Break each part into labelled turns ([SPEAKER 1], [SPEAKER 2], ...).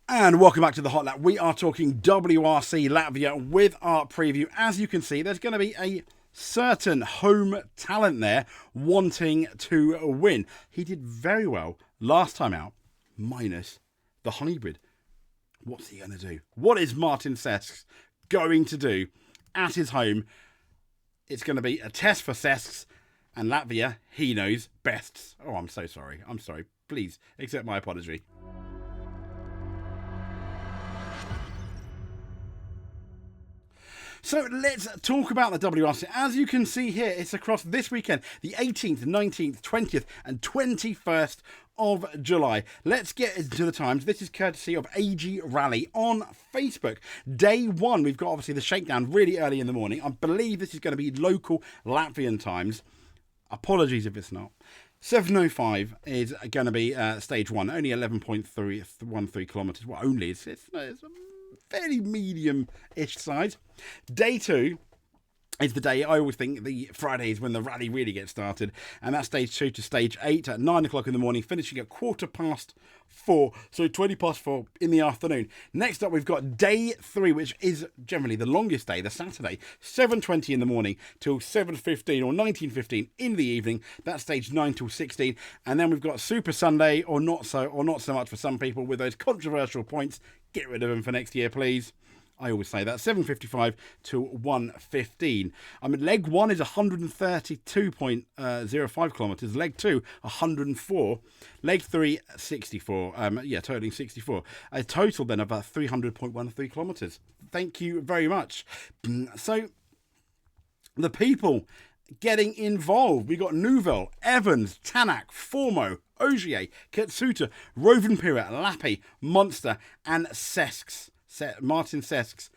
[SPEAKER 1] And welcome back to the Hot Lap. We are talking WRC Latvia with our preview. As you can see, there's going to be a certain home talent there wanting to win. He did very well last time out, minus the hybrid. What's he going to do? What is Martin Sesks going to do at his home? It's going to be a test for Sesks, and Latvia, he knows best. Oh, I'm so sorry. I'm sorry. Please accept my apology. So let's talk about the WRC. As you can see here, it's across this weekend, the 18th, 19th, 20th and 21st of July. Let's get into the times. This is courtesy of AG Rally on Facebook. Day one, we've got obviously the shakedown really early in the morning. I believe this is going to be local Latvian times. Apologies if it's not. 7:05 is going to be stage one, only 11.13 kilometres. Well, only, it's a fairly medium-ish size. Day two is the day, I always think the Friday is when the rally really gets started, and that's stage 2 to stage 8 at 9 o'clock in the morning, finishing at 4:15, so 4:20 in the afternoon. Next up, we've got day 3, which is generally the longest day, the Saturday, 7:20 in the morning till 7:15 or 19:15 in the evening. That's stage 9 till 16, and then we've got Super Sunday, or not so much for some people with those controversial points. Get rid of them for next year, please. I always say that. 7:55 to 1:15. Leg 1 is 132.05 kilometres. Leg 2, 104. Leg 3, 64. Totaling 64. A total then of 300.13 kilometres. Thank you very much. So, the people getting involved. We got Newville, Evans, Tanak, Formo, Ogier, Katsuta, Rovanpera, Lappi, Monster, and Sesks. Martin Sesks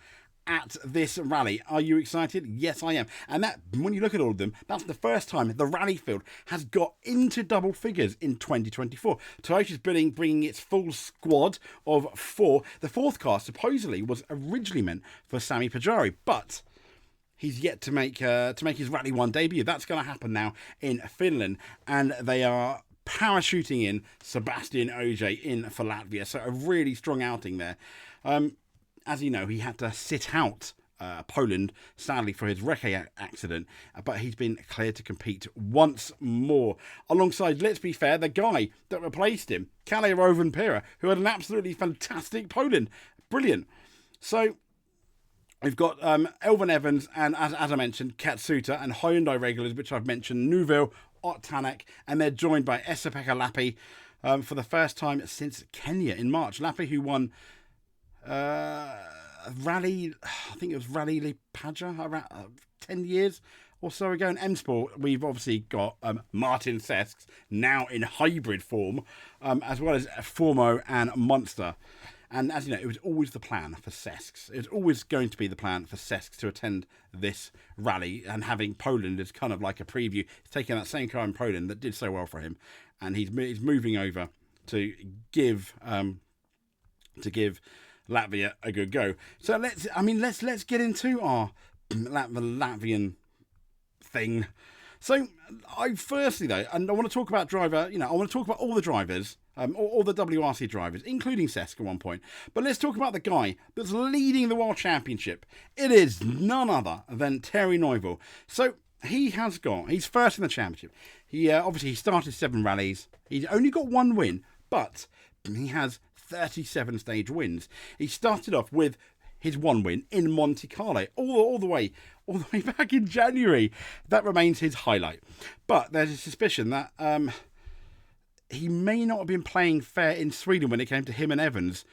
[SPEAKER 1] at this rally. Are you excited? Yes, I am. And that, when you look at all of them, that's the first time the rally field has got into double figures in 2024. Toyota's bringing its full squad of 4. The fourth car supposedly was originally meant for Sami Pajari, but he's yet to make his Rally 1 debut. That's going to happen now in Finland, and they are parachuting in Sebastian Ogier in for Latvia. So a really strong outing there. As you know, he had to sit out Poland, sadly, for his Recce accident, but he's been cleared to compete once more. Alongside, let's be fair, the guy that replaced him, Kalle Rovanpera, who had an absolutely fantastic Poland. Brilliant. So we've got Elvin Evans and, as I mentioned, Katsuta and Hyundai regulars, which I've mentioned, Newville, Tanak, and they're joined by Esa-Pekka Lappi for the first time since Kenya in March. Lappi, who won Rally, I think it was Rally Lipaja, around 10 years or so ago. In M Sport, we've obviously got Martin Sesks, now in hybrid form, as well as Formo and Monster. And as you know, it was always the plan for Sesks. It was always going to be the plan for Sesks to attend this rally, and having Poland as kind of like a preview. He's taking that same car in Poland that did so well for him, and he's moving over to give Latvia a good go. So let's get into our Latvian thing. So firstly though, and I want to talk about I want to talk about all the drivers, all the WRC drivers, including Sesk at one point. But let's talk about the guy that's leading the World Championship. It is none other than Terry Neuville. So he's first in the championship. He obviously he started 7 rallies. He's only got 1 win, but he has 37 stage wins. He started off with his 1 win in Monte Carlo, all the way back in January. That remains his highlight. But there's a suspicion that he may not have been playing fair in Sweden when it came to him and Evans.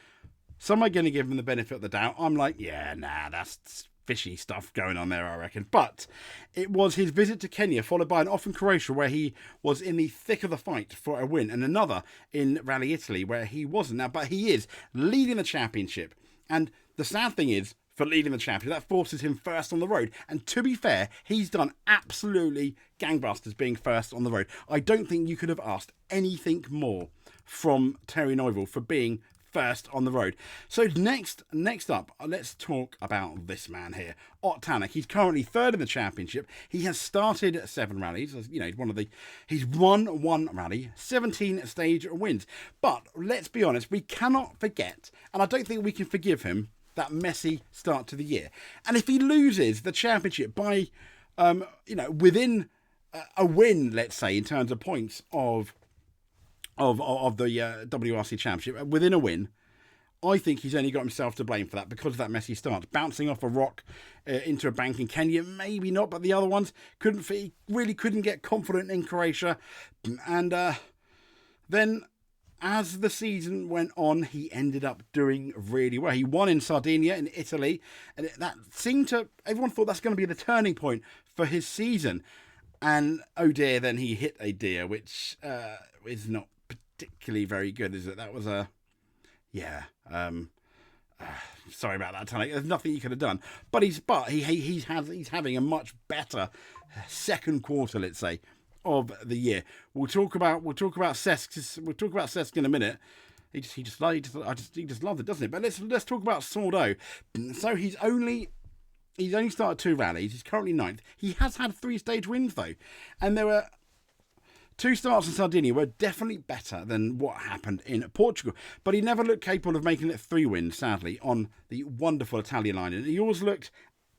[SPEAKER 1] Some are going to give him the benefit of the doubt. I'm like, that's fishy stuff going on there, I reckon. But it was his visit to Kenya, followed by an off in Croatia, where he was in the thick of the fight for a win, and another in Rally Italy, where he wasn't. Now, but he is leading the championship. And the sad thing is, for leading the championship, that forces him first on the road. And to be fair, he's done absolutely gangbusters being first on the road. I don't think you could have asked anything more from Terry Neuville for being first on the road. So next up, let's talk about this man here, Ott Tanak. He's currently third in the championship. He has started 7 rallies. You know, he's won 1 rally, 17 stage wins. But let's be honest, we cannot forget, and I don't think we can forgive him, that messy start to the year. And if he loses the championship by, within a win, let's say, in terms of points of the WRC Championship, within a win, I think he's only got himself to blame for that because of that messy start. Bouncing off a rock into a bank in Kenya, maybe not, but the other ones he really couldn't get confident in Croatia. And then as the season went on, he ended up doing really well. He won in Sardinia, in Italy, and that seemed to, everyone thought that's going to be the turning point for his season. And oh dear, then he hit a deer, which is not particularly very good, is it? That was sorry about that, Tanak. There's nothing he could have done. But he's having a much better second quarter, let's say, of the year. We'll talk about Cesc in a minute. He just loves it, doesn't it? But let's talk about Sordo. So he's only started 2 rallies. He's currently 9th. He has had 3 stage wins though, and there were 2 starts in Sardinia were definitely better than what happened in Portugal. But he never looked capable of making it 3 wins, sadly, on the wonderful Italian line. And he always looked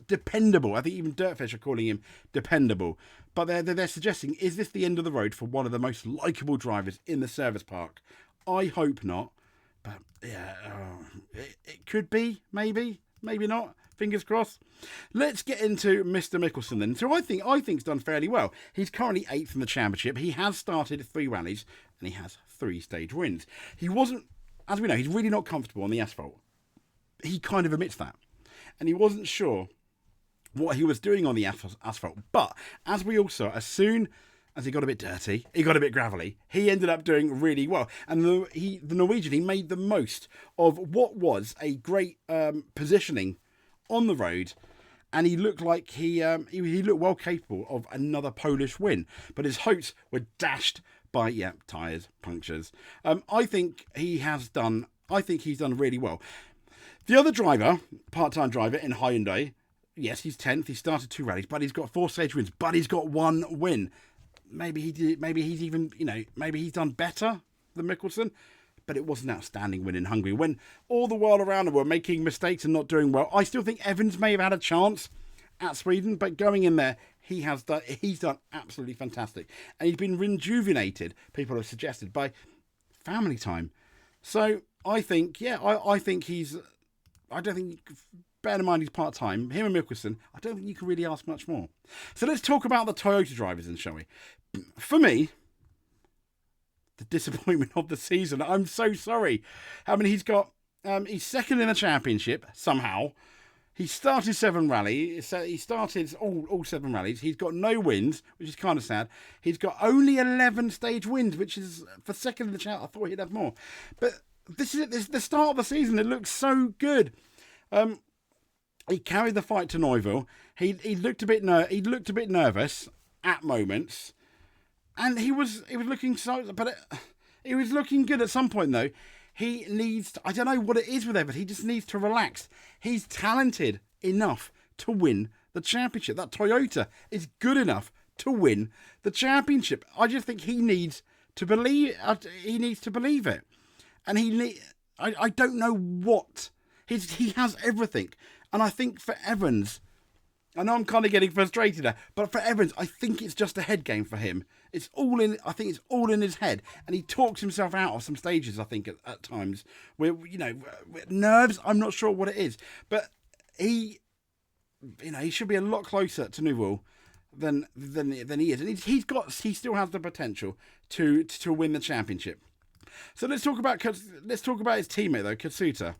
[SPEAKER 1] dependable. I think even Dirtfish are calling him dependable. But they're suggesting, is this the end of the road for one of the most likeable drivers in the service park? I hope not. But yeah, it could be, maybe not. Fingers crossed. Let's get into Mr. Mikkelsen then. So I think's done fairly well. He's currently 8th in the championship. He has started 3 rallies and he has 3 stage wins. He wasn't, as we know, he's really not comfortable on the asphalt. He kind of admits that. And he wasn't sure what he was doing on the asphalt. But as we all saw, as soon as he got a bit dirty, he got a bit gravelly, he ended up doing really well. And the Norwegian, he made the most of what was a great positioning on the road, and he looked like he looked well capable of another Polish win, but his hopes were dashed by tyres, punctures. I think he's done really well. The other driver, part-time driver in Hyundai, yes, he's 10th. He started 2 rallies, but he's got 4 stage wins, but he's got 1 win. Maybe he's done better than Mikkelsen. But it was an outstanding win in Hungary. When all the world around him were making mistakes and not doing well, I still think Evans may have had a chance at Sweden, but going in there, he's done absolutely fantastic. And he's been rejuvenated, people have suggested, by family time. So I think, I don't think, bear in mind he's part-time, him and Mikkelsen, I don't think you can really ask much more. So let's talk about the Toyota drivers then, shall we? For me, the disappointment of the season. I'm so sorry. I mean, he's 2nd in the championship somehow. He started 7 rallies. He started all 7 rallies. He's got no wins, which is kind of sad. He's got only 11 stage wins, which is for 2nd in the champ. I thought he'd have more. But this is the start of the season. It looks so good. He carried the fight to Neuville. He looked a bit nervous at moments. And he was looking he was looking good at some point though. He needs to, I don't know what it is with Everett. He just needs to relax. He's talented enough to win the championship. That Toyota is good enough to win the championship. I just think he needs to believe. He needs to believe it. And I don't know what he has everything. And I think for Evans, I know I'm kind of getting frustrated there, but for Evans, I think it's just a head game for him. I think it's all in his head, and he talks himself out of some stages, I think, at times, where, nerves, I'm not sure what it is, but he should be a lot closer to Neuville than he is, and he still has the potential to win the championship. So let's talk about his teammate though, Katsuta.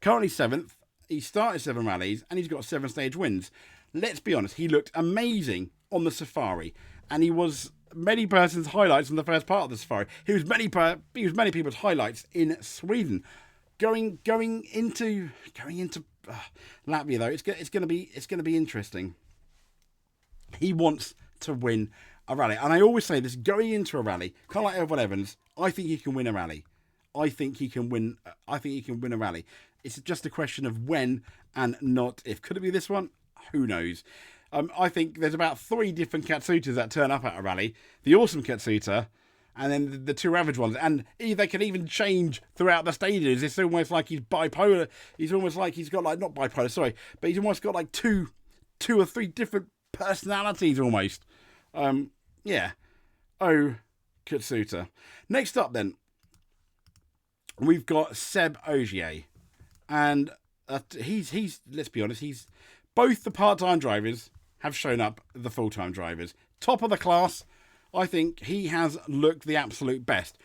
[SPEAKER 1] Currently 7th. He started 7 rallies and he's got 7 stage wins. Let's be honest, he looked amazing on the Safari, and he was many persons' highlights in the first part of the Safari. He was many people's highlights in Sweden. Going into Latvia though, it's going to be interesting. He wants to win a rally, and I always say this: going into a rally, kind of like Edward Evans, I think he can win a rally. I think he can win. I think he can win a rally. It's just a question of when and not if. Could it be this one? Who knows? I think there's about 3 different Katsutas that turn up at a rally. The awesome Katsuta, and then the 2 average ones. And they can even change throughout the stages. It's almost like he's bipolar. He's almost like he's got not bipolar, sorry. But he's almost got 2 or 3 different personalities almost. Yeah. Oh, Katsuta. Next up then, we've got Seb Ogier. And he's let's be honest, he's both the part-time drivers have shown up the full-time drivers. Top of the class. I think he has looked the absolute best.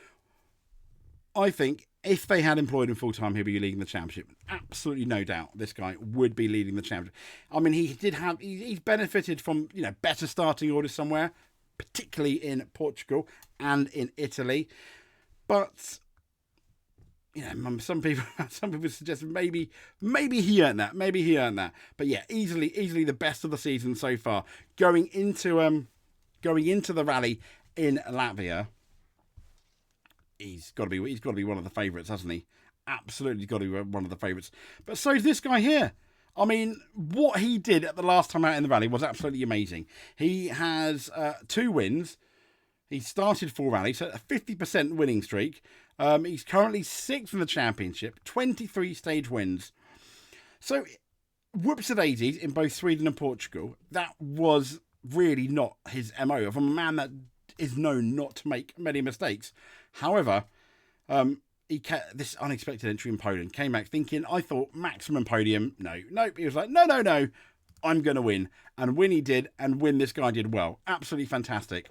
[SPEAKER 1] I think if they had employed him full-time, he'd be leading the championship. Absolutely no doubt this guy would be leading the championship. I mean, he's benefited from, better starting orders somewhere, particularly in Portugal and in Italy. But, some people suggest maybe he earned that. Maybe he earned that. But yeah, easily the best of the season so far. Going into the rally in Latvia, he's got to be one of the favourites, hasn't he? Absolutely got to be one of the favourites. But so is this guy here. I mean, what he did at the last time out in the rally was absolutely amazing. He has 2 wins. He started 4 rallies, so a 50% winning streak. He's currently 6th in the championship, 23 stage wins. So, whoops-a-daisies in both Sweden and Portugal. That was really not his MO, from a man that is known not to make many mistakes. However, this unexpected entry in Poland came back thinking, I thought maximum podium. Nope. He was like, no, I'm going to win. And win he did, and win this guy did well. Absolutely fantastic.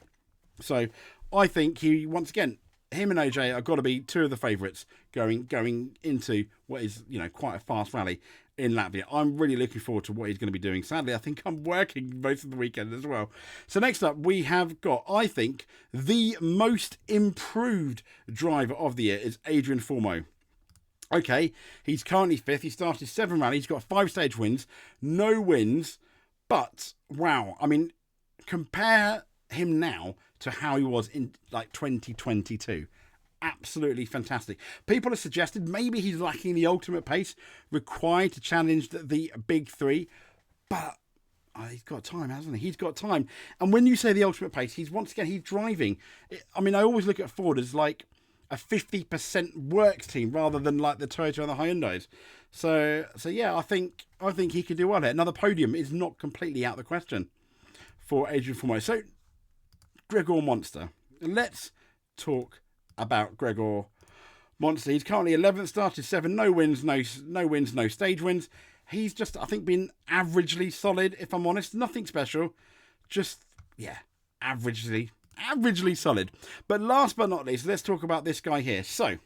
[SPEAKER 1] So I think once again, him and OJ have got to be 2 of the favourites going into what is, quite a fast rally in Latvia. I'm really looking forward to what he's going to be doing. Sadly, I think I'm working most of the weekend as well. So next up, we have got, I think, the most improved driver of the year is Adrian Formeau. Okay, he's currently 5th. He started 7 rallies. He's got 5 stage wins, no wins. But, wow, I mean, compare him now to how he was in 2022. Absolutely fantastic. People have suggested maybe he's lacking the ultimate pace required to challenge the big 3, but he's got time, hasn't he? He's got time. And when you say the ultimate pace, he's driving. I mean, I always look at Ford as like a 50% works team rather than like the Toyota and the Hyundais. So yeah, I think he could do well here. Another podium is not completely out of the question for Adrian Formeau. So Gregor Monster. Let's talk about Gregor Monster. He's currently 11th, started 7, no wins, no stage wins. He's just, I think, been averagely solid, if I'm honest. Nothing special. Just, yeah, averagely solid. But last but not least, let's talk about this guy here. So,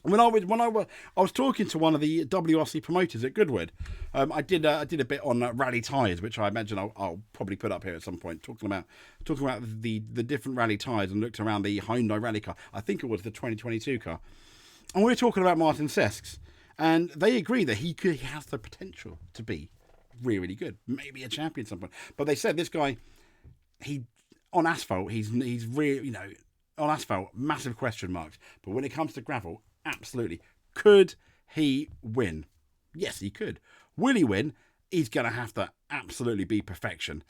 [SPEAKER 1] when I was talking to one of the WRC promoters at Goodwood, I did a bit on rally tyres, which I imagine I'll probably put up here at some point, talking about the different rally tyres, and looked around the Hyundai rally car. I think it was the 2022 car, and we were talking about Martin Sesks, and they agree that he has the potential to be really, really good, maybe a champion at some point. But they said this guy, on asphalt, he's really, on asphalt, massive question marks. But when it comes to gravel, absolutely. Could he win? Yes, he could. Will he win? He's going to have to absolutely be perfection.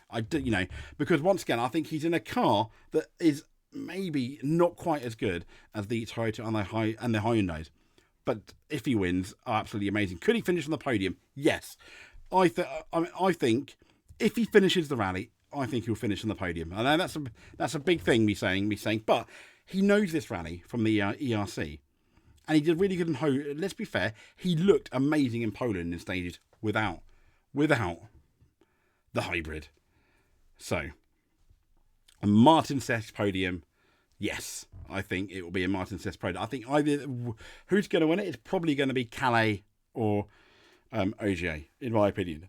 [SPEAKER 1] Because once again, I think he's in a car that is maybe not quite as good as the Toyota and the Hyundais. But if he wins, absolutely amazing. Could he finish on the podium? Yes. I think if he finishes the rally, I think he'll finish on the podium. I know that's a big thing, me saying, but he knows this rally from the ERC. And he did really good in Poland. Let's be fair, he looked amazing in Poland in stages without the hybrid. So, a Martin Sesks podium, yes. I think it will be a Martin Sesks podium. I think either who's going to win it? It's probably going to be Calais or Ogier, in my opinion.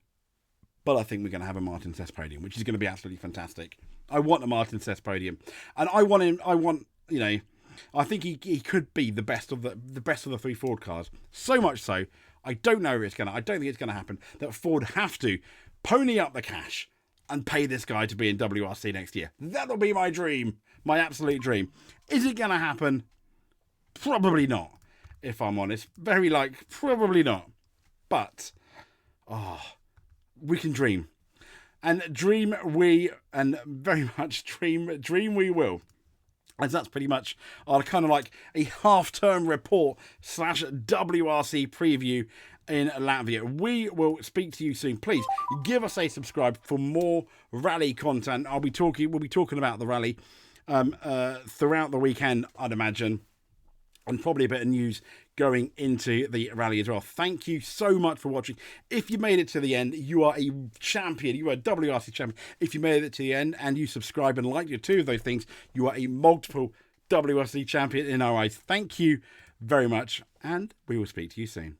[SPEAKER 1] But I think we're going to have a Martin Sesks podium, which is going to be absolutely fantastic. I want a Martin Sesks podium, and I think he could be the best of the 3 Ford cars. So much so, I don't think it's going to happen that Ford have to pony up the cash and pay this guy to be in WRC next year. That'll be my dream, my absolute dream. Is it going to happen? Probably not, if I'm honest. Very probably not. But, we can dream. And dream we, and very much dream we will. As that's pretty much our kind of like a half-term report / WRC preview in Latvia. We will speak to you soon. Please give us a subscribe for more rally content. We'll be talking about the rally throughout the weekend, I'd imagine. And probably a bit of news going into the rally as well. Thank you so much for watching. If you made it to the end, you are a champion. You are a WRC champion. If you made it to the end and you subscribe and like your two of those things, you are a multiple WRC champion in our eyes. Thank you very much, and we will speak to you soon.